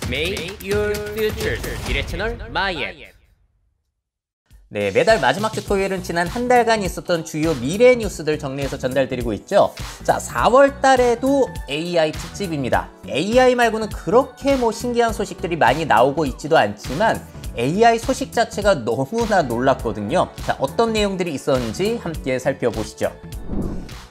Make your future 미래 채널 마이앱. 네, 매달 마지막 주 토요일은 지난 한 달간 있었던 주요 미래 뉴스들 정리해서 전달드리고 있죠. 자, 4월 달에도 AI 특집입니다. AI 말고는 그렇게 신기한 소식들이 많이 나오고 있지도 않지만 AI 소식 자체가 너무나 놀랍거든요. 자, 어떤 내용들이 있었는지 함께 살펴보시죠.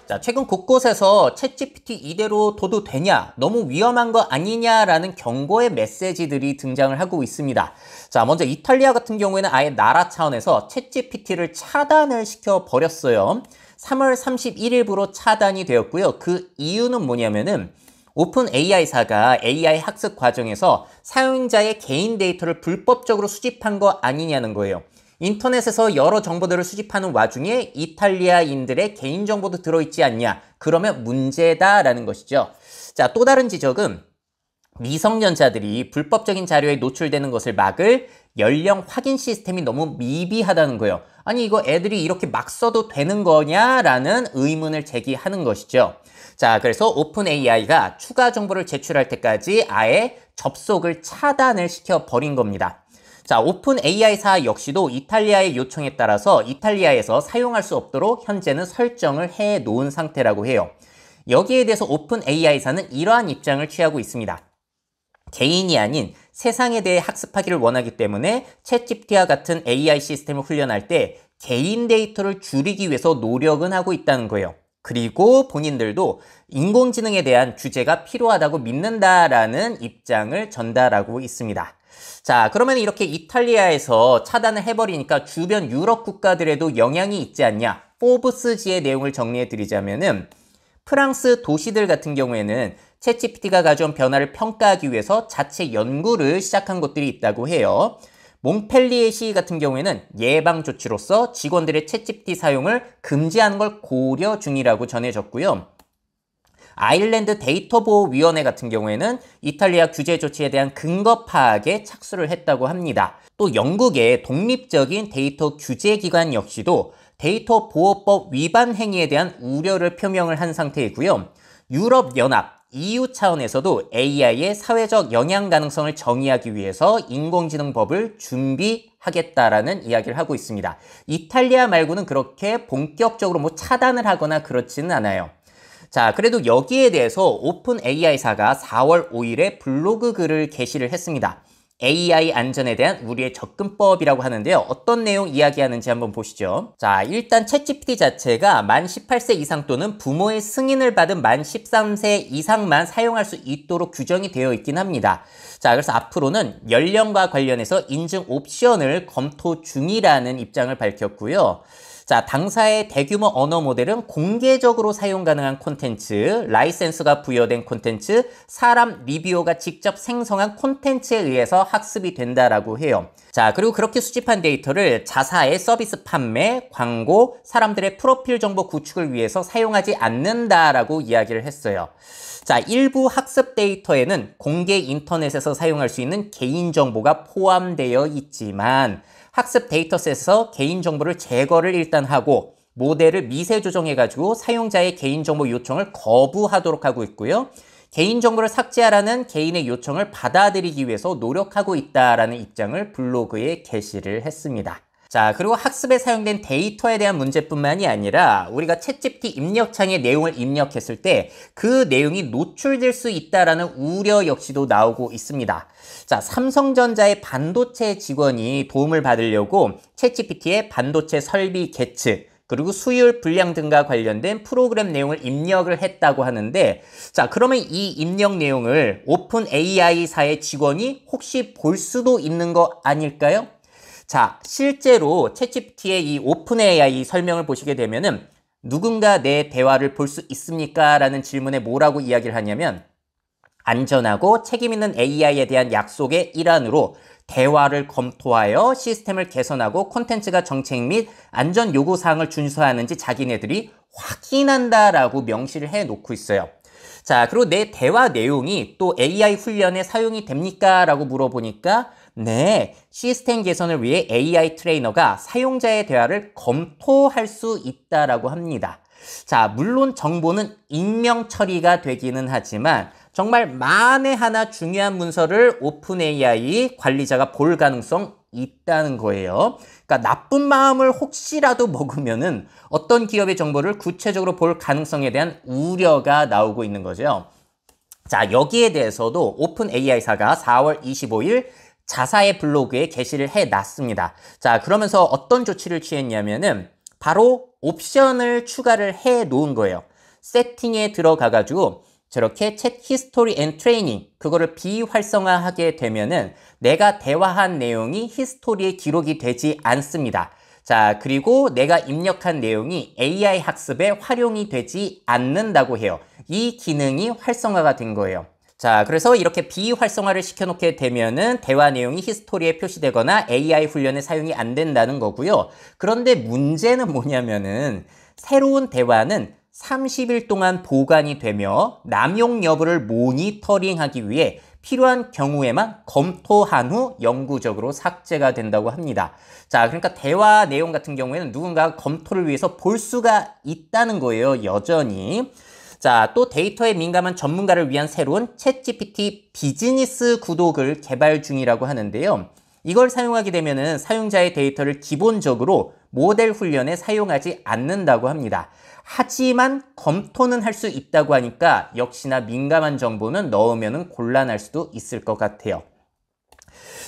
자, 최근 곳곳에서 챗GPT 이대로 둬도 되냐, 너무 위험한 거 아니냐라는 경고의 메시지들이 등장을 하고 있습니다. 자, 먼저 이탈리아 같은 경우에는 아예 나라 차원에서 챗GPT를 차단을 시켜버렸어요. 3월 31일부로 차단이 되었고요. 그 이유는 뭐냐면은 오픈 AI사가 AI 학습 과정에서 사용자의 개인 데이터를 불법적으로 수집한 거 아니냐는 거예요. 인터넷에서 여러 정보들을 수집하는 와중에 이탈리아인들의 개인정보도 들어있지 않냐? 그러면 문제다라는 것이죠. 자, 또 다른 지적은 미성년자들이 불법적인 자료에 노출되는 것을 막을 연령 확인 시스템이 너무 미비하다는 거예요. 아니, 이거 애들이 이렇게 막 써도 되는 거냐라는 의문을 제기하는 것이죠. 자, 그래서 오픈 AI가 추가 정보를 제출할 때까지 아예 접속을 차단을 시켜버린 겁니다. 자, 오픈 AI사 역시도 이탈리아의 요청에 따라서 이탈리아에서 사용할 수 없도록 현재는 설정을 해 놓은 상태라고 해요. 여기에 대해서 오픈 AI사는 이러한 입장을 취하고 있습니다. 개인이 아닌 세상에 대해 학습하기를 원하기 때문에 챗GPT와 같은 AI 시스템을 훈련할 때 개인 데이터를 줄이기 위해서 노력은 하고 있다는 거예요. 그리고 본인들도 인공지능에 대한 규제가 필요하다고 믿는다라는 입장을 전달하고 있습니다. 자, 그러면 이렇게 이탈리아에서 차단을 해버리니까 주변 유럽 국가들에도 영향이 있지 않냐? 포브스지의 내용을 정리해 드리자면은 프랑스 도시들 같은 경우에는 챗GPT가 가져온 변화를 평가하기 위해서 자체 연구를 시작한 곳들이 있다고 해요. 몽펠리에시 같은 경우에는 예방 조치로서 직원들의 챗GPT 사용을 금지하는 걸 고려 중이라고 전해졌고요. 아일랜드 데이터보호위원회 같은 경우에는 이탈리아 규제 조치에 대한 근거 파악에 착수를 했다고 합니다. 또 영국의 독립적인 데이터 규제기관 역시도 데이터 보호법 위반 행위에 대한 우려를 표명을 한 상태이고요. 유럽연합, EU 차원에서도 AI의 사회적 영향 가능성을 정의하기 위해서 인공지능법을 준비하겠다라는 이야기를 하고 있습니다. 이탈리아 말고는 그렇게 본격적으로 차단을 하거나 그렇지는 않아요. 자, 그래도 여기에 대해서 오픈 AI사가 4월 5일에 블로그 글을 게시를 했습니다. AI 안전에 대한 우리의 접근법이라고 하는데요. 어떤 내용 이야기하는지 한번 보시죠. 자, 일단 챗GPT 자체가 만 18세 이상 또는 부모의 승인을 받은 만 13세 이상만 사용할 수 있도록 규정이 되어 있긴 합니다. 자, 그래서 앞으로는 연령과 관련해서 인증 옵션을 검토 중이라는 입장을 밝혔고요. 자, 당사의 대규모 언어 모델은 공개적으로 사용 가능한 콘텐츠, 라이센스가 부여된 콘텐츠, 사람 리뷰어가 직접 생성한 콘텐츠에 의해서 학습이 된다라고 해요. 자, 그리고 그렇게 수집한 데이터를 자사의 서비스 판매, 광고, 사람들의 프로필 정보 구축을 위해서 사용하지 않는다라고 이야기를 했어요. 자, 일부 학습 데이터에는 공개 인터넷에서 사용할 수 있는 개인정보가 포함되어 있지만 학습 데이터셋에서 개인정보를 제거를 일단 하고 모델을 미세 조정해가지고 사용자의 개인정보 요청을 거부하도록 하고 있고요. 개인정보를 삭제하라는 개인의 요청을 받아들이기 위해서 노력하고 있다라는 입장을 블로그에 게시를 했습니다. 자, 그리고 학습에 사용된 데이터에 대한 문제뿐만이 아니라 우리가 챗GPT 입력창에 내용을 입력했을 때 그 내용이 노출될 수 있다라는 우려 역시도 나오고 있습니다. 자, 삼성전자의 반도체 직원이 도움을 받으려고 챗GPT의 반도체 설비 개측, 그리고 수율 불량 등과 관련된 프로그램 내용을 입력을 했다고 하는데, 자, 그러면 이 입력 내용을 오픈 AI사의 직원이 혹시 볼 수도 있는 거 아닐까요? 자, 실제로 챗GPT의 이 오픈 AI 설명을 보시게 되면은 누군가 내 대화를 볼 수 있습니까? 라는 질문에 뭐라고 이야기를 하냐면 안전하고 책임있는 AI에 대한 약속의 일환으로 대화를 검토하여 시스템을 개선하고 콘텐츠가 정책 및 안전 요구사항을 준수하는지 자기네들이 확인한다라고 명시를 해놓고 있어요. 자, 그리고 내 대화 내용이 또 AI 훈련에 사용이 됩니까? 라고 물어보니까 네, 시스템 개선을 위해 AI 트레이너가 사용자의 대화를 검토할 수 있다라고 합니다. 자, 물론 정보는 익명 처리가 되기는 하지만 정말 만에 하나 중요한 문서를 오픈 AI 관리자가 볼 가능성 있다는 거예요. 그러니까 나쁜 마음을 혹시라도 먹으면은 어떤 기업의 정보를 구체적으로 볼 가능성에 대한 우려가 나오고 있는 거죠. 자, 여기에 대해서도 오픈 AI사가 4월 25일 자사의 블로그에 게시를 해놨습니다. 자, 그러면서 어떤 조치를 취했냐면은 바로 옵션을 추가를 해 놓은 거예요. 세팅에 들어가가지고 저렇게 챗 히스토리 앤 트레이닝 그거를 비활성화하게 되면은 내가 대화한 내용이 히스토리에 기록이 되지 않습니다. 자, 그리고 내가 입력한 내용이 AI 학습에 활용이 되지 않는다고 해요. 이 기능이 활성화가 된 거예요. 자, 그래서 이렇게 비활성화를 시켜놓게 되면은 대화 내용이 히스토리에 표시되거나 AI 훈련에 사용이 안 된다는 거고요. 그런데 문제는 뭐냐면은 새로운 대화는 30일 동안 보관이 되며 남용 여부를 모니터링하기 위해 필요한 경우에만 검토한 후 영구적으로 삭제가 된다고 합니다. 자, 그러니까 대화 내용 같은 경우에는 누군가가 검토를 위해서 볼 수가 있다는 거예요, 여전히. 자, 또 데이터에 민감한 전문가를 위한 새로운 챗GPT 비즈니스 구독을 개발 중이라고 하는데요. 이걸 사용하게 되면은 사용자의 데이터를 기본적으로 모델 훈련에 사용하지 않는다고 합니다. 하지만 검토는 할 수 있다고 하니까 역시나 민감한 정보는 넣으면 곤란할 수도 있을 것 같아요.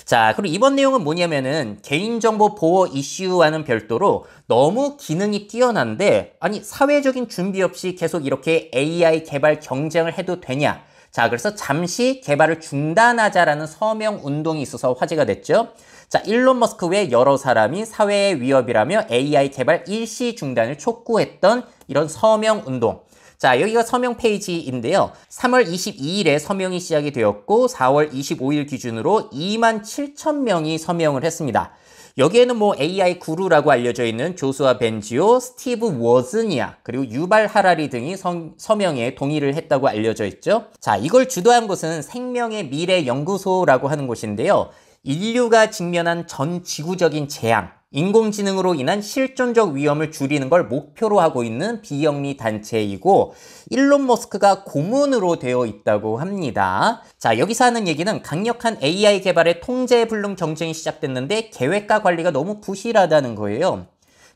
자, 그리고 이번 내용은 뭐냐면은 개인정보 보호 이슈와는 별도로 너무 기능이 뛰어난데 아니 사회적인 준비 없이 계속 이렇게 AI 개발 경쟁을 해도 되냐? 자, 그래서 잠시 개발을 중단하자라는 서명 운동이 있어서 화제가 됐죠. 자, 일론 머스크 외 여러 사람이 사회의 위협이라며 AI 개발 일시 중단을 촉구했던 이런 서명 운동. 자, 여기가 서명 페이지인데요. 3월 22일에 서명이 시작이 되었고 4월 25일 기준으로 27,000명이 서명을 했습니다. 여기에는 뭐 AI 구루라고 알려져 있는 조수아 벤지오, 스티브 워즈니아, 그리고 유발 하라리 등이 서명에 동의를 했다고 알려져 있죠. 자, 이걸 주도한 곳은 생명의 미래 연구소라고 하는 곳인데요. 인류가 직면한 전 지구적인 재앙, 인공지능으로 인한 실존적 위험을 줄이는 걸 목표로 하고 있는 비영리 단체이고 일론 머스크가 고문으로 되어 있다고 합니다. 자, 여기서 하는 얘기는 강력한 AI 개발의 통제불능 경쟁이 시작됐는데 계획과 관리가 너무 부실하다는 거예요.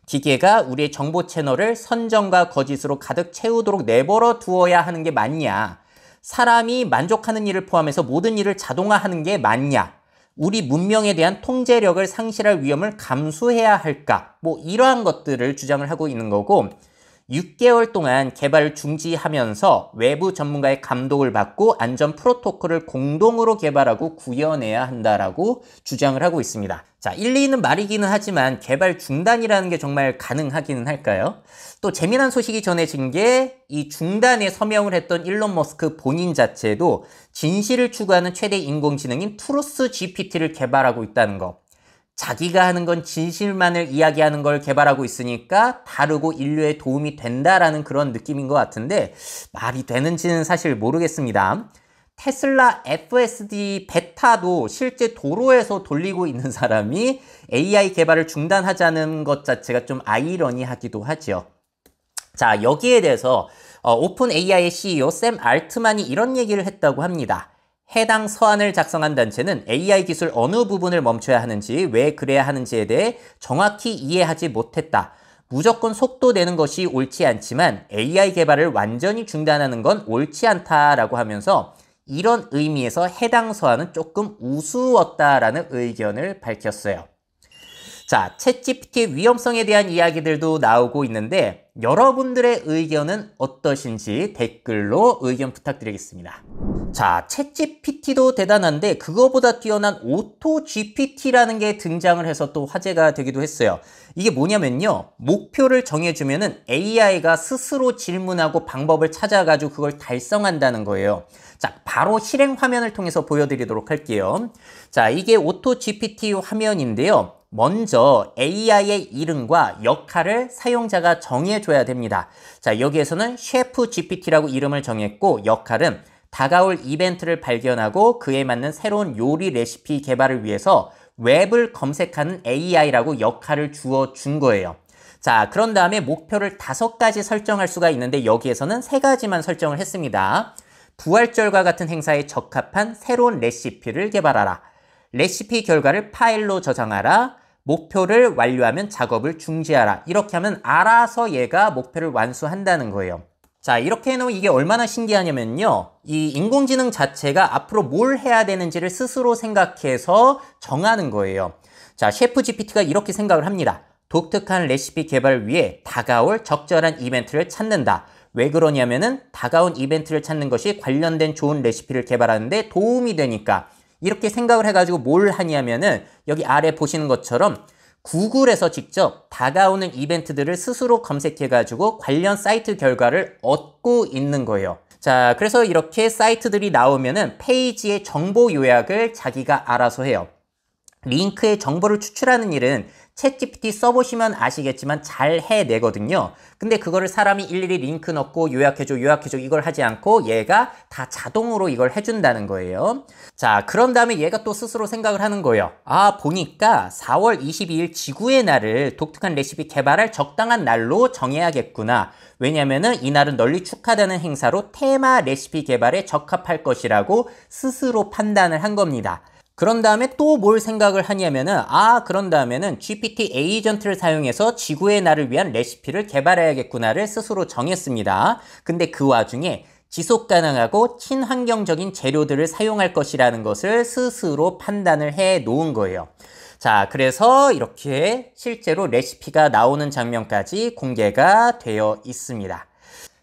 기계가 우리의 정보 채널을 선정과 거짓으로 가득 채우도록 내버려 두어야 하는 게 맞냐? 사람이 만족하는 일을 포함해서 모든 일을 자동화하는 게 맞냐? 우리 문명에 대한 통제력을 상실할 위험을 감수해야 할까? 뭐 이러한 것들을 주장을 하고 있는 거고 6개월 동안 개발을 중지하면서 외부 전문가의 감독을 받고 안전 프로토콜을 공동으로 개발하고 구현해야 한다라고 주장을 하고 있습니다. 자, 일리 있는 말이기는 하지만 개발 중단이라는 게 정말 가능하기는 할까요? 또 재미난 소식이 전해진 게 이 중단에 서명을 했던 일론 머스크 본인 자체도 진실을 추구하는 최대 인공지능인 트루스 GPT를 개발하고 있다는 거. 자기가 하는 건 진실만을 이야기하는 걸 개발하고 있으니까 다르고 인류에 도움이 된다라는 그런 느낌인 것 같은데 말이 되는지는 사실 모르겠습니다. 테슬라 FSD 베타도 실제 도로에서 돌리고 있는 사람이 AI 개발을 중단하자는 것 자체가 좀 아이러니하기도 하죠. 자, 여기에 대해서 오픈 AI의 CEO 샘 알트만이 이런 얘기를 했다고 합니다. 해당 서한을 작성한 단체는 AI 기술 어느 부분을 멈춰야 하는지, 왜 그래야 하는지에 대해 정확히 이해하지 못했다. 무조건 속도 내는 것이 옳지 않지만 AI 개발을 완전히 중단하는 건 옳지 않다라고 하면서 이런 의미에서 해당 서한은 조금 우스웠다라는 의견을 밝혔어요. 자, 챗GPT의 위험성에 대한 이야기들도 나오고 있는데 여러분들의 의견은 어떠신지 댓글로 의견 부탁드리겠습니다. 자, 챗GPT도 대단한데 그거보다 뛰어난 오토GPT라는 게 등장을 해서 또 화제가 되기도 했어요. 이게 뭐냐면요. 목표를 정해주면은 AI가 스스로 질문하고 방법을 찾아가지고 그걸 달성한다는 거예요. 자, 바로 실행 화면을 통해서 보여드리도록 할게요. 자, 이게 오토GPT 화면인데요. 먼저 AI의 이름과 역할을 사용자가 정해줘야 됩니다. 자, 여기에서는 셰프 GPT라고 이름을 정했고 역할은 다가올 이벤트를 발견하고 그에 맞는 새로운 요리 레시피 개발을 위해서 웹을 검색하는 AI라고 역할을 주어 준 거예요. 자, 그런 다음에 목표를 5가지 설정할 수가 있는데 여기에서는 3가지만 설정을 했습니다. 부활절과 같은 행사에 적합한 새로운 레시피를 개발하라. 레시피 결과를 파일로 저장하라. 목표를 완료하면 작업을 중지하라. 이렇게 하면 알아서 얘가 목표를 완수한다는 거예요. 자, 이렇게 해놓으면 이게 얼마나 신기하냐면요. 이 인공지능 자체가 앞으로 뭘 해야 되는지를 스스로 생각해서 정하는 거예요. 자, 셰프 GPT가 이렇게 생각을 합니다. 독특한 레시피 개발을 위해 다가올 적절한 이벤트를 찾는다. 왜 그러냐면은 다가온 이벤트를 찾는 것이 관련된 좋은 레시피를 개발하는 데 도움이 되니까. 이렇게 생각을 해가지고 뭘 하냐면은 여기 아래 보시는 것처럼 구글에서 직접 다가오는 이벤트들을 스스로 검색해가지고 관련 사이트 결과를 얻고 있는 거예요. 자, 그래서 이렇게 사이트들이 나오면은 페이지의 정보 요약을 자기가 알아서 해요. 링크의 정보를 추출하는 일은 챗GPT 써보시면 아시겠지만 잘 해내거든요. 근데 그거를 사람이 일일이 링크 넣고 요약해줘 이걸 하지 않고 얘가 다 자동으로 이걸 해준다는 거예요. 자, 그런 다음에 얘가 또 스스로 생각을 하는 거예요. 아, 보니까 4월 22일 지구의 날을 독특한 레시피 개발할 적당한 날로 정해야겠구나. 왜냐면은 이날은 널리 축하되는 행사로 테마 레시피 개발에 적합할 것이라고 스스로 판단을 한 겁니다. 그런 다음에 또 뭘 생각을 하냐면은 그런 다음에는 GPT 에이전트를 사용해서 지구의 날을 위한 레시피를 개발해야겠구나를 스스로 정했습니다. 근데 그 와중에 지속 가능하고 친환경적인 재료들을 사용할 것이라는 것을 스스로 판단을 해 놓은 거예요. 자, 그래서 이렇게 실제로 레시피가 나오는 장면까지 공개가 되어 있습니다.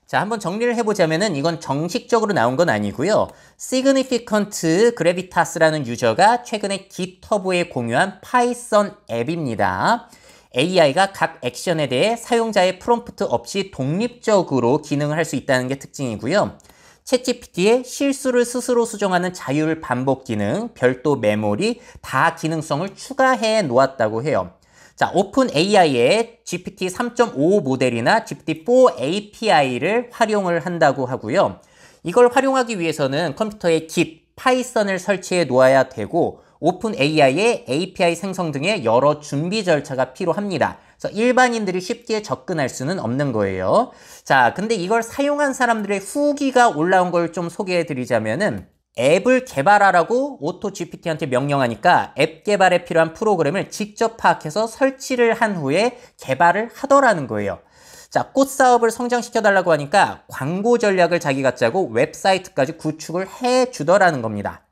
자, 한번 정리를 해보자면은 이건 정식적으로 나온 건 아니고요. Significant Gravitas라는 유저가 최근에 GitHub에 공유한 파이썬 앱입니다. AI가 각 액션에 대해 사용자의 프롬프트 없이 독립적으로 기능을 할 수 있다는 게 특징이고요. 챗GPT의 실수를 스스로 수정하는 자율 반복 기능, 별도 메모리, 다 기능성을 추가해 놓았다고 해요. 자, 오픈 AI의 GPT 3.5 모델이나 GPT-4 API를 활용을 한다고 하고요. 이걸 활용하기 위해서는 컴퓨터에 Git, 파이썬을 설치해 놓아야 되고 오픈 AI의 API 생성 등의 여러 준비 절차가 필요합니다. 그래서 일반인들이 쉽게 접근할 수는 없는 거예요. 자, 근데 이걸 사용한 사람들의 후기가 올라온 걸 좀 소개해 드리자면은 앱을 개발하라고 오토 GPT한테 명령하니까 앱 개발에 필요한 프로그램을 직접 파악해서 설치를 한 후에 개발을 하더라는 거예요. 자, 꽃 사업을 성장시켜달라고 하니까 광고 전략을 자기가 짜고 웹사이트까지 구축을 해주더라는 겁니다.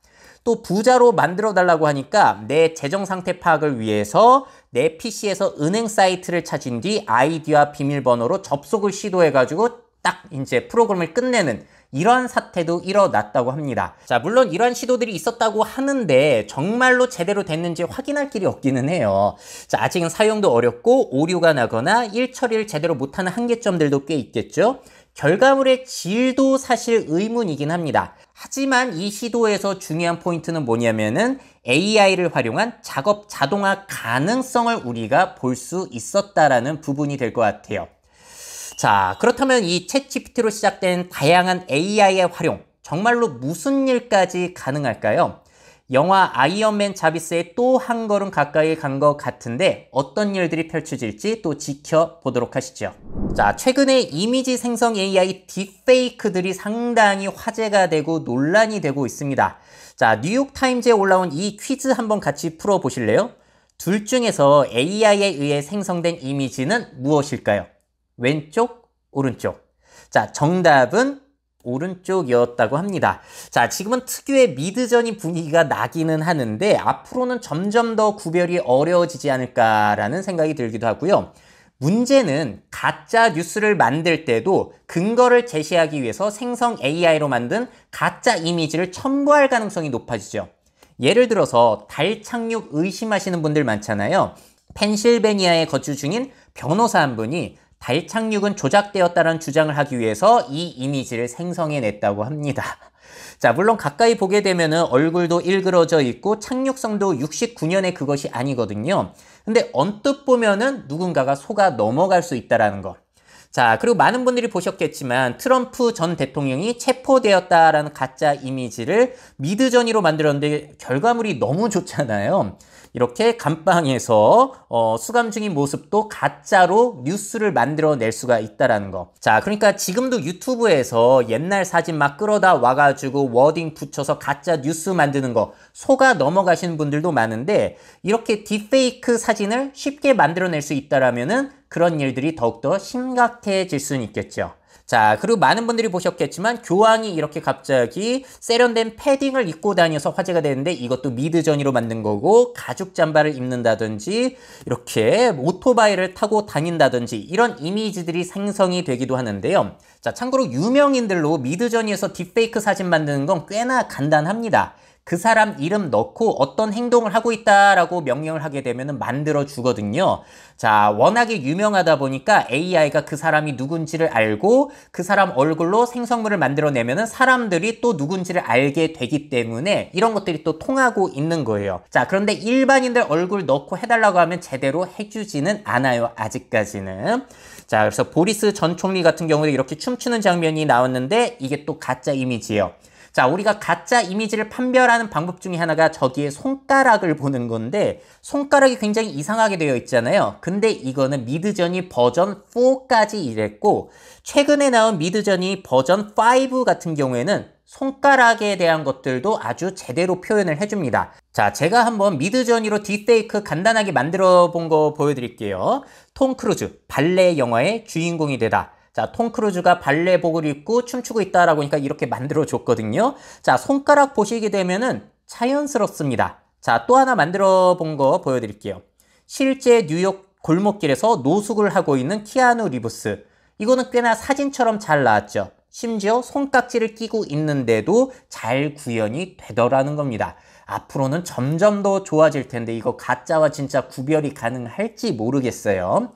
또 부자로 만들어달라고 하니까 내 재정 상태 파악을 위해서 내 PC에서 은행 사이트를 찾은 뒤 아이디와 비밀번호로 접속을 시도해가지고 딱 이제 프로그램을 끝내는 이러한 사태도 일어났다고 합니다. 자, 물론 이러한 시도들이 있었다고 하는데 정말로 제대로 됐는지 확인할 길이 없기는 해요. 자, 아직은 사용도 어렵고 오류가 나거나 일 처리를 제대로 못하는 한계점들도 꽤 있겠죠. 결과물의 질도 사실 의문이긴 합니다. 하지만 이 시도에서 중요한 포인트는 뭐냐면은 AI를 활용한 작업 자동화 가능성을 우리가 볼 수 있었다라는 부분이 될 것 같아요. 자, 그렇다면 이 챗GPT로 시작된 다양한 AI의 활용, 정말로 무슨 일까지 가능할까요? 영화 아이언맨 자비스에 또 한 걸음 가까이 간 것 같은데 어떤 일들이 펼쳐질지 또 지켜보도록 하시죠. 자, 최근에 이미지 생성 AI 딥페이크들이 상당히 화제가 되고 논란이 되고 있습니다. 자, 뉴욕타임즈에 올라온 이 퀴즈 한번 같이 풀어보실래요? 둘 중에서 AI에 의해 생성된 이미지는 무엇일까요? 왼쪽, 오른쪽. 자, 정답은 오른쪽이었다고 합니다. 자, 지금은 특유의 미드전인 분위기가 나기는 하는데 앞으로는 점점 더 구별이 어려워지지 않을까라는 생각이 들기도 하고요. 문제는 가짜 뉴스를 만들 때도 근거를 제시하기 위해서 생성 AI로 만든 가짜 이미지를 첨부할 가능성이 높아지죠. 예를 들어서 달 착륙 의심하시는 분들 많잖아요. 펜실베니아에 거주 중인 변호사 한 분이 달 착륙은 조작되었다는 주장을 하기 위해서 이 이미지를 생성해냈다고 합니다. 자, 물론 가까이 보게 되면 얼굴도 일그러져 있고 착륙성도 69년에 그것이 아니거든요. 근데 언뜻 보면은 누군가가 속아 넘어갈 수 있다라는 거. 자, 그리고 많은 분들이 보셨겠지만 트럼프 전 대통령이 체포되었다라는 가짜 이미지를 미드저니로 만들었는데 결과물이 너무 좋잖아요. 이렇게 감방에서 수감 중인 모습도 가짜로 뉴스를 만들어낼 수가 있다라는 거. 자, 그러니까 지금도 유튜브에서 옛날 사진 막 끌어다 와가지고 워딩 붙여서 가짜 뉴스 만드는 거 속아 넘어가시는 분들도 많은데 이렇게 딥페이크 사진을 쉽게 만들어낼 수 있다라면은 그런 일들이 더욱더 심각해질 수는 있겠죠. 자, 그리고 많은 분들이 보셨겠지만 교황이 이렇게 갑자기 세련된 패딩을 입고 다녀서 화제가 되는데 이것도 미드저니로 만든 거고 가죽 잠바를 입는다든지 이렇게 오토바이를 타고 다닌다든지 이런 이미지들이 생성이 되기도 하는데요. 자, 참고로 유명인들로 미드저니에서 딥페이크 사진 만드는 건 꽤나 간단합니다. 그 사람 이름 넣고 어떤 행동을 하고 있다라고 명령을 하게 되면 만들어 주거든요. 자, 워낙에 유명하다 보니까 AI가 그 사람이 누군지를 알고 그 사람 얼굴로 생성물을 만들어내면 사람들이 또 누군지를 알게 되기 때문에 이런 것들이 또 통하고 있는 거예요. 자, 그런데 일반인들 얼굴 넣고 해달라고 하면 제대로 해주지는 않아요. 아직까지는. 자, 그래서 보리스 전 총리 같은 경우도 이렇게 춤추는 장면이 나왔는데 이게 또 가짜 이미지예요. 자, 우리가 가짜 이미지를 판별하는 방법 중에 하나가 저기에 손가락을 보는 건데 손가락이 굉장히 이상하게 되어 있잖아요. 근데 이거는 미드저니 버전 4까지 이랬고 최근에 나온 미드저니 버전 5 같은 경우에는 손가락에 대한 것들도 아주 제대로 표현을 해줍니다. 자, 제가 한번 미드저니로 딥페이크 간단하게 만들어 본 거 보여드릴게요. 톰 크루즈, 발레 영화의 주인공이 되다. 자, 톰 크루즈가 발레복을 입고 춤추고 있다라고 하니까 이렇게 만들어줬거든요. 자, 손가락 보시게 되면은 자연스럽습니다. 자, 또 하나 만들어 본 거 보여드릴게요. 실제 뉴욕 골목길에서 노숙을 하고 있는 키아누 리브스. 이거는 꽤나 사진처럼 잘 나왔죠. 심지어 손깍지를 끼고 있는데도 잘 구현이 되더라는 겁니다. 앞으로는 점점 더 좋아질 텐데 이거 가짜와 진짜 구별이 가능할지 모르겠어요.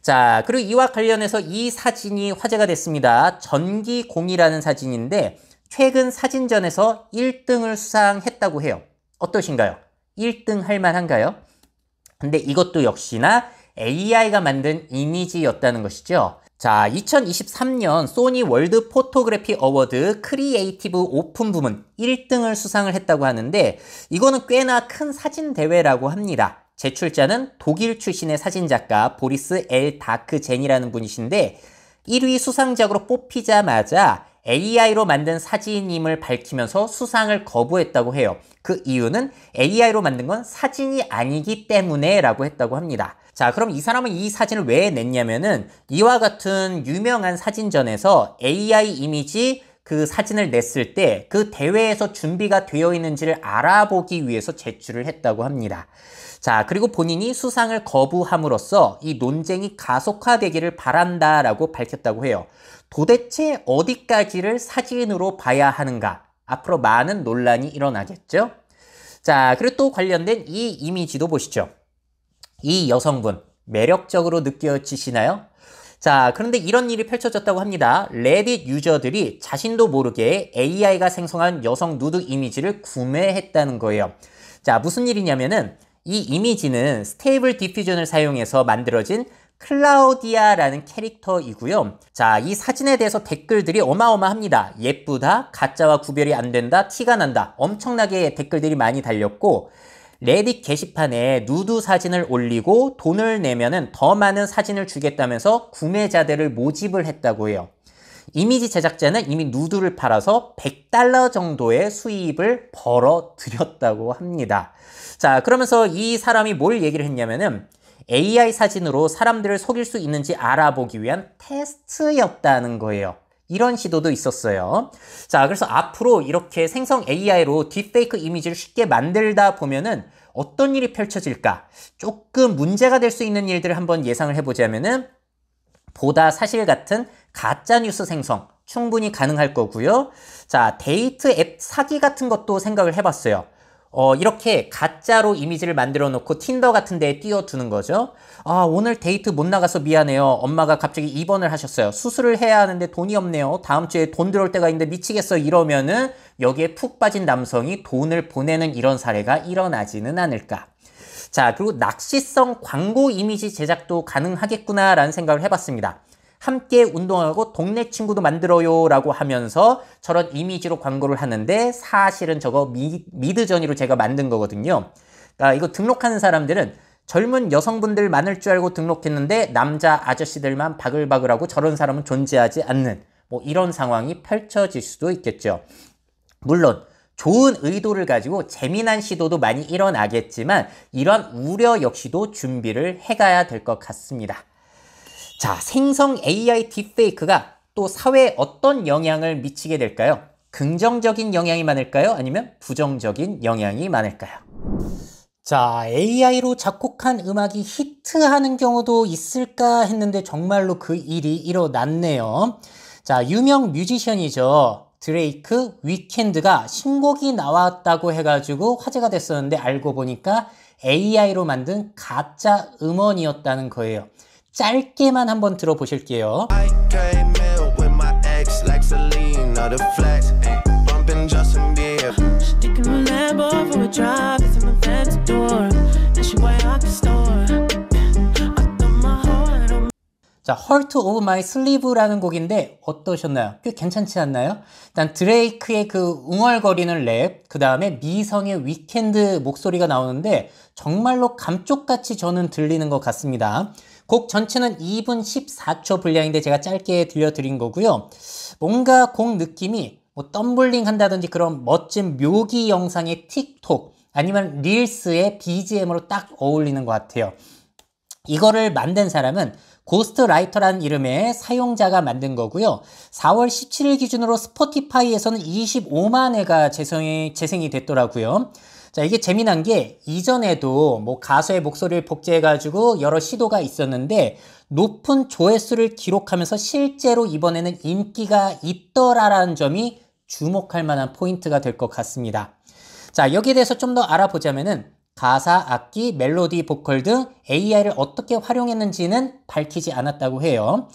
자, 그리고 이와 관련해서 이 사진이 화제가 됐습니다. 전기공이라는 사진인데 최근 사진전에서 1등을 수상했다고 해요. 어떠신가요? 1등 할 만한가요? 근데 이것도 역시나 AI가 만든 이미지였다는 것이죠. 자, 2023년 소니 월드 포토그래피 어워드 크리에이티브 오픈 부문 1등을 수상을 했다고 하는데 이거는 꽤나 큰 사진 대회라고 합니다. 제출자는 독일 출신의 사진작가 보리스 엘 다크젠이라는 분이신데 1위 수상작으로 뽑히자마자 AI로 만든 사진임을 밝히면서 수상을 거부했다고 해요. 그 이유는 AI로 만든 건 사진이 아니기 때문에 라고 했다고 합니다. 자, 그럼 이 사람은 이 사진을 왜 냈냐면은 이와 같은 유명한 사진전에서 AI 이미지 그 사진을 냈을 때 그 대회에서 준비가 되어 있는지를 알아보기 위해서 제출을 했다고 합니다. 자, 그리고 본인이 수상을 거부함으로써 이 논쟁이 가속화되기를 바란다라고 밝혔다고 해요. 도대체 어디까지를 사진으로 봐야 하는가? 앞으로 많은 논란이 일어나겠죠? 자, 그리고 또 관련된 이 이미지도 보시죠. 이 여성분, 매력적으로 느껴지시나요? 자, 그런데 이런 일이 펼쳐졌다고 합니다. 레딧 유저들이 자신도 모르게 AI가 생성한 여성 누드 이미지를 구매했다는 거예요. 자, 무슨 일이냐면은 이 이미지는 스테이블 디퓨전을 사용해서 만들어진 클라우디아라는 캐릭터이고요. 자, 이 사진에 대해서 댓글들이 어마어마합니다. 예쁘다, 가짜와 구별이 안 된다, 티가 난다. 엄청나게 댓글들이 많이 달렸고 레딧 게시판에 누드 사진을 올리고 돈을 내면은 더 많은 사진을 주겠다면서 구매자들을 모집을 했다고 해요. 이미지 제작자는 이미 누드를 팔아서 $100 정도의 수입을 벌어들였다고 합니다. 자, 그러면서 이 사람이 뭘 얘기를 했냐면은 AI 사진으로 사람들을 속일 수 있는지 알아보기 위한 테스트였다는 거예요. 이런 시도도 있었어요. 자, 그래서 앞으로 이렇게 생성 AI로 딥페이크 이미지를 쉽게 만들다 보면은 어떤 일이 펼쳐질까? 조금 문제가 될 수 있는 일들을 한번 예상을 해보자면은 보다 사실 같은 가짜뉴스 생성 충분히 가능할 거고요. 자, 데이트 앱 사기 같은 것도 생각을 해봤어요. 이렇게 가짜로 이미지를 만들어 놓고 틴더 같은 데에 띄워두는 거죠. 아, 오늘 데이트 못 나가서 미안해요. 엄마가 갑자기 입원을 하셨어요. 수술을 해야 하는데 돈이 없네요. 다음 주에 돈 들어올 때가 있는데 미치겠어. 이러면은 여기에 푹 빠진 남성이 돈을 보내는 이런 사례가 일어나지는 않을까. 자, 그리고 낚시성 광고 이미지 제작도 가능하겠구나라는 생각을 해봤습니다. 함께 운동하고 동네 친구도 만들어요 라고 하면서 저런 이미지로 광고를 하는데 사실은 저거 미드저니로 제가 만든 거거든요. 그러니까 이거 등록하는 사람들은 젊은 여성분들 많을 줄 알고 등록했는데 남자 아저씨들만 바글바글하고 저런 사람은 존재하지 않는 뭐 이런 상황이 펼쳐질 수도 있겠죠. 물론 좋은 의도를 가지고 재미난 시도도 많이 일어나겠지만 이런 우려 역시도 준비를 해가야 될 것 같습니다. 자, 생성 AI 딥페이크가 또 사회에 어떤 영향을 미치게 될까요? 긍정적인 영향이 많을까요? 아니면 부정적인 영향이 많을까요? 자, AI로 작곡한 음악이 히트하는 경우도 있을까 했는데 정말로 그 일이 일어났네요. 자, 유명 뮤지션이죠. 드레이크, 위켄드가 신곡이 나왔다고 해가지고 화제가 됐었는데 알고 보니까 AI로 만든 가짜 음원이었다는 거예요. 짧게만 한번 들어보실게요. 자, Heart of My Sleeve라는 곡인데 어떠셨나요? 꽤 괜찮지 않나요? 일단 드레이크의 그 웅얼거리는 랩, 그 다음에 미성의 위켄드 목소리가 나오는데 정말로 감쪽같이 저는 들리는 것 같습니다. 곡 전체는 2분 14초 분량인데 제가 짧게 들려드린 거고요. 뭔가 곡 느낌이 뭐 덤블링 한다든지 그런 멋진 묘기 영상의 틱톡 아니면 릴스의 BGM으로 딱 어울리는 것 같아요. 이거를 만든 사람은 고스트라이터라는 이름의 사용자가 만든 거고요. 4월 17일 기준으로 스포티파이에서는 25만 회가 재생이 됐더라고요. 자, 이게 재미난 게 이전에도 뭐 가수의 목소리를 복제해가지고 여러 시도가 있었는데 높은 조회수를 기록하면서 실제로 이번에는 인기가 있더라라는 점이 주목할 만한 포인트가 될 것 같습니다. 자, 여기에 대해서 좀 더 알아보자면은 가사, 악기, 멜로디, 보컬 등 AI를 어떻게 활용했는지는 밝히지 않았다고 해요.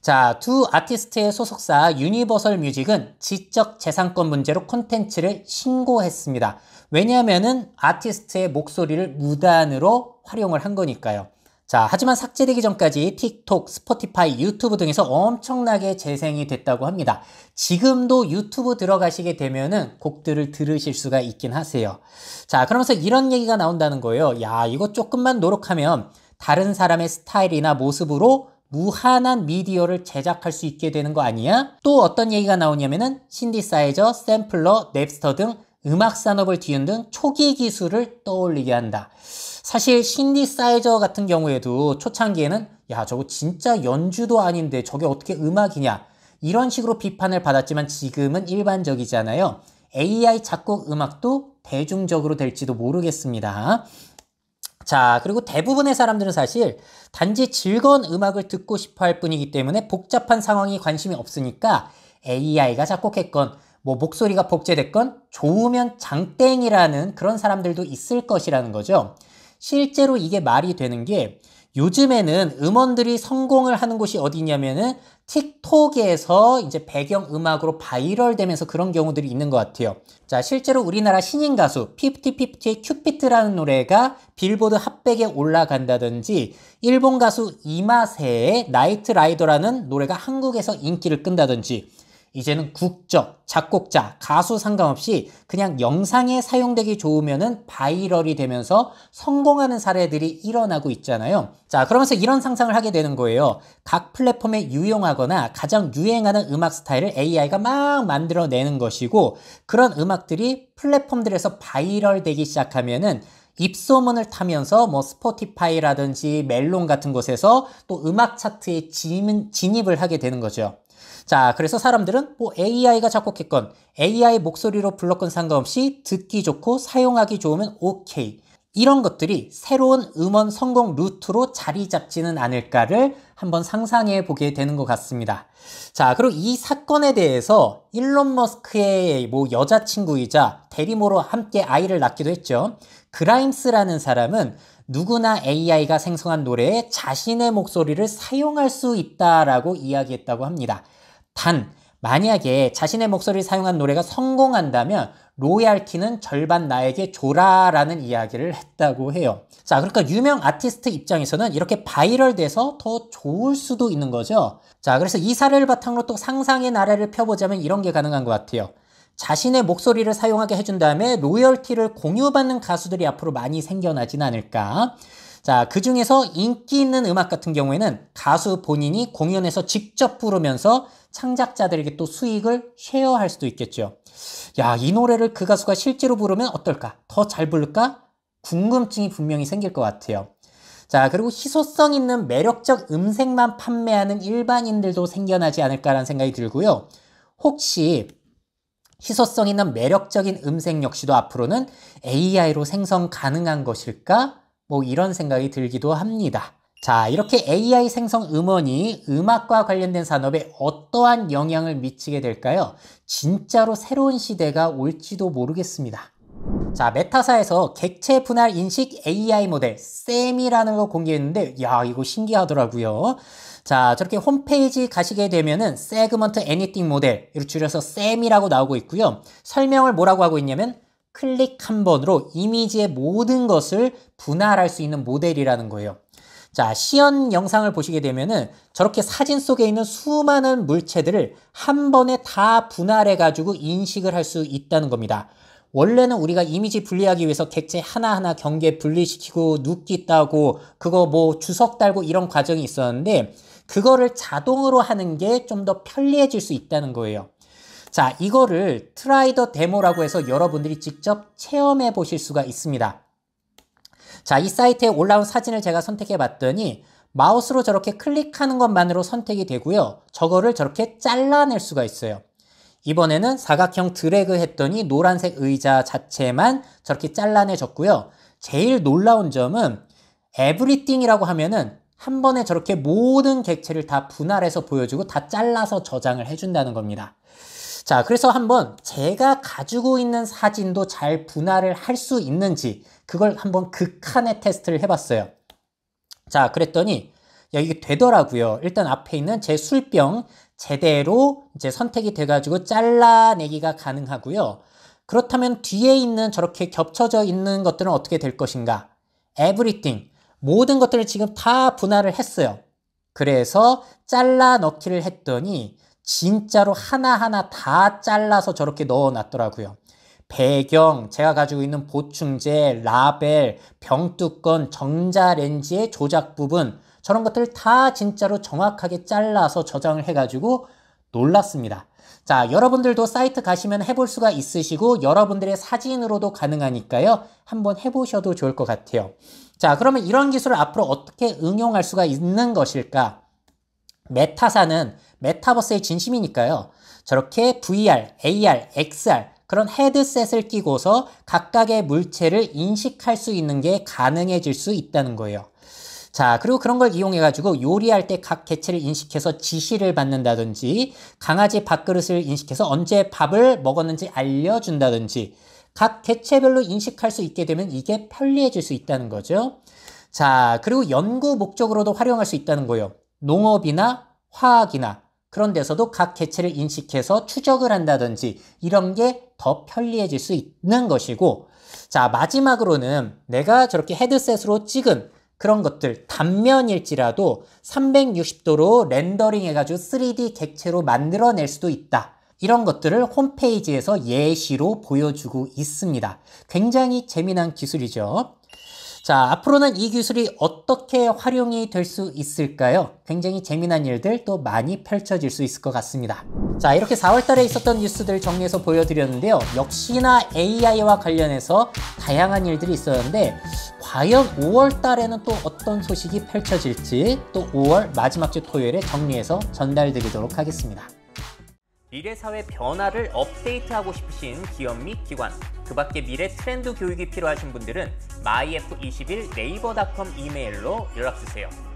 자, 두 아티스트의 소속사 유니버설 뮤직은 지적 재산권 문제로 콘텐츠를 신고했습니다. 왜냐하면은 아티스트의 목소리를 무단으로 활용을 한 거니까요. 자, 하지만 삭제되기 전까지 틱톡, 스포티파이, 유튜브 등에서 엄청나게 재생이 됐다고 합니다. 지금도 유튜브 들어가시게 되면은 곡들을 들으실 수가 있긴 하세요. 자, 그러면서 이런 얘기가 나온다는 거예요. 야, 이거 조금만 노력하면 다른 사람의 스타일이나 모습으로 무한한 미디어를 제작할 수 있게 되는 거 아니야? 또 어떤 얘기가 나오냐면은 신디사이저, 샘플러, 넵스터 등 음악 산업을 뒤흔든 초기 기술을 떠올리게 한다. 사실 신디사이저 같은 경우에도 초창기에는 야, 저거 진짜 연주도 아닌데 저게 어떻게 음악이냐 이런 식으로 비판을 받았지만 지금은 일반적이잖아요. AI 작곡 음악도 대중적으로 될지도 모르겠습니다. 자, 그리고 대부분의 사람들은 사실 단지 즐거운 음악을 듣고 싶어 할 뿐이기 때문에 복잡한 상황이 관심이 없으니까 AI가 작곡했건 뭐 목소리가 복제됐건 좋으면 장땡이라는 그런 사람들도 있을 것이라는 거죠. 실제로 이게 말이 되는 게 요즘에는 음원들이 성공을 하는 곳이 어디냐면은 틱톡에서 이제 배경음악으로 바이럴 되면서 그런 경우들이 있는 것 같아요. 자, 실제로 우리나라 신인 가수 5050의 큐피트라는 노래가 빌보드 핫백에 올라간다든지 일본 가수 이마세의 나이트 라이더라는 노래가 한국에서 인기를 끈다든지 이제는 국적, 작곡자, 가수 상관없이 그냥 영상에 사용되기 좋으면은 바이럴이 되면서 성공하는 사례들이 일어나고 있잖아요. 자, 그러면서 이런 상상을 하게 되는 거예요. 각 플랫폼에 유용하거나 가장 유행하는 음악 스타일을 AI가 막 만들어내는 것이고 그런 음악들이 플랫폼들에서 바이럴 되기 시작하면은 입소문을 타면서 뭐 스포티파이라든지 멜론 같은 곳에서 또 음악 차트에 진입을 하게 되는 거죠. 자, 그래서 사람들은 뭐 AI가 작곡했건 AI 목소리로 불렀건 상관없이 듣기 좋고 사용하기 좋으면 오케이. 이런 것들이 새로운 음원 성공 루트로 자리 잡지는 않을까를 한번 상상해 보게 되는 것 같습니다. 자, 그리고 이 사건에 대해서 일론 머스크의 뭐 여자친구이자 대리모로 함께 아이를 낳기도 했죠. 그라임스라는 사람은 누구나 AI가 생성한 노래에 자신의 목소리를 사용할 수 있다라고 이야기했다고 합니다. 단, 만약에 자신의 목소리를 사용한 노래가 성공한다면 로얄티는 절반 나에게 줘라라는 이야기를 했다고 해요. 자, 그러니까 유명 아티스트 입장에서는 이렇게 바이럴 돼서 더 좋을 수도 있는 거죠. 자, 그래서 이 사례를 바탕으로 또 상상의 나래를 펴보자면 이런 게 가능한 것 같아요. 자신의 목소리를 사용하게 해준 다음에 로열티를 공유받는 가수들이 앞으로 많이 생겨나진 않을까. 자, 그 중에서 인기 있는 음악 같은 경우에는 가수 본인이 공연에서 직접 부르면서 창작자들에게 또 수익을 쉐어할 수도 있겠죠. 야, 이 노래를 그 가수가 실제로 부르면 어떨까? 더 잘 부를까? 궁금증이 분명히 생길 것 같아요. 자, 그리고 희소성 있는 매력적 음색만 판매하는 일반인들도 생겨나지 않을까라는 생각이 들고요. 혹시 희소성 있는 매력적인 음색 역시도 앞으로는 AI로 생성 가능한 것일까? 뭐 이런 생각이 들기도 합니다. 자, 이렇게 AI 생성 음원이 음악과 관련된 산업에 어떠한 영향을 미치게 될까요? 진짜로 새로운 시대가 올지도 모르겠습니다. 자, 메타사에서 객체 분할 인식 AI 모델 쌤이라는 거 공개했는데 야, 이거 신기하더라고요. 자, 저렇게 홈페이지 가시게 되면은 세그먼트 애니띵 모델, 이렇게 줄여서 쌤이라고 나오고 있고요. 설명을 뭐라고 하고 있냐면 클릭 한 번으로 이미지의 모든 것을 분할할 수 있는 모델이라는 거예요. 자, 시연 영상을 보시게 되면은 저렇게 사진 속에 있는 수많은 물체들을 한 번에 다 분할해 가지고 인식을 할 수 있다는 겁니다. 원래는 우리가 이미지 분리하기 위해서 객체 하나하나 경계 분리시키고 눕기 따고 그거 뭐 주석 달고 이런 과정이 있었는데 그거를 자동으로 하는 게 좀 더 편리해질 수 있다는 거예요. 자, 이거를 트라이 더 데모라고 해서 여러분들이 직접 체험해 보실 수가 있습니다. 자, 이 사이트에 올라온 사진을 제가 선택해 봤더니 마우스로 저렇게 클릭하는 것만으로 선택이 되고요. 저거를 저렇게 잘라낼 수가 있어요. 이번에는 사각형 드래그 했더니 노란색 의자 자체만 저렇게 잘라내졌고요. 제일 놀라운 점은 에브리띵이라고 하면은 한 번에 저렇게 모든 객체를 다 분할해서 보여주고 다 잘라서 저장을 해준다는 겁니다. 자, 그래서 한번 제가 가지고 있는 사진도 잘 분할을 할 수 있는지 그걸 한번 극한의 테스트를 해봤어요. 자, 그랬더니 야, 이게 되더라고요. 일단 앞에 있는 제 술병 제대로 이제 선택이 돼가지고 잘라내기가 가능하고요. 그렇다면 뒤에 있는 저렇게 겹쳐져 있는 것들은 어떻게 될 것인가? Everything. 모든 것들을 지금 다 분할을 했어요. 그래서 잘라 넣기를 했더니 진짜로 하나하나 다 잘라서 저렇게 넣어놨더라고요. 배경, 제가 가지고 있는 보충제, 라벨, 병뚜껑, 전자레인지의 조작 부분 저런 것들 다 진짜로 정확하게 잘라서 저장을 해가지고 놀랐습니다. 자, 여러분들도 사이트 가시면 해볼 수가 있으시고 여러분들의 사진으로도 가능하니까요. 한번 해보셔도 좋을 것 같아요. 자, 그러면 이런 기술을 앞으로 어떻게 응용할 수가 있는 것일까? 메타사는 메타버스의 진심이니까요. 저렇게 VR, AR, XR 그런 헤드셋을 끼고서 각각의 물체를 인식할 수 있는 게 가능해질 수 있다는 거예요. 자, 그리고 그런 걸 이용해가지고 요리할 때 각 개체를 인식해서 지시를 받는다든지 강아지 밥그릇을 인식해서 언제 밥을 먹었는지 알려준다든지 각 개체별로 인식할 수 있게 되면 이게 편리해질 수 있다는 거죠. 자, 그리고 연구 목적으로도 활용할 수 있다는 거예요. 농업이나 화학이나 그런 데서도 각 개체를 인식해서 추적을 한다든지 이런 게 더 편리해질 수 있는 것이고, 자, 마지막으로는 내가 저렇게 헤드셋으로 찍은 그런 것들 단면일지라도 360도로 렌더링 해가지고 3D 객체로 만들어낼 수도 있다. 이런 것들을 홈페이지에서 예시로 보여주고 있습니다. 굉장히 재미난 기술이죠. 자, 앞으로는 이 기술이 어떻게 활용이 될 수 있을까요? 굉장히 재미난 일들 또 많이 펼쳐질 수 있을 것 같습니다. 자, 이렇게 4월 달에 있었던 뉴스들 정리해서 보여드렸는데요. 역시나 AI와 관련해서 다양한 일들이 있었는데 과연 5월 달에는 또 어떤 소식이 펼쳐질지 또 5월 마지막 주 토요일에 정리해서 전달드리도록 하겠습니다. 미래 사회 변화를 업데이트하고 싶으신 기업 및 기관, 그 밖에 미래 트렌드 교육이 필요하신 분들은 myf21 네이버닷컴 이메일로 연락주세요.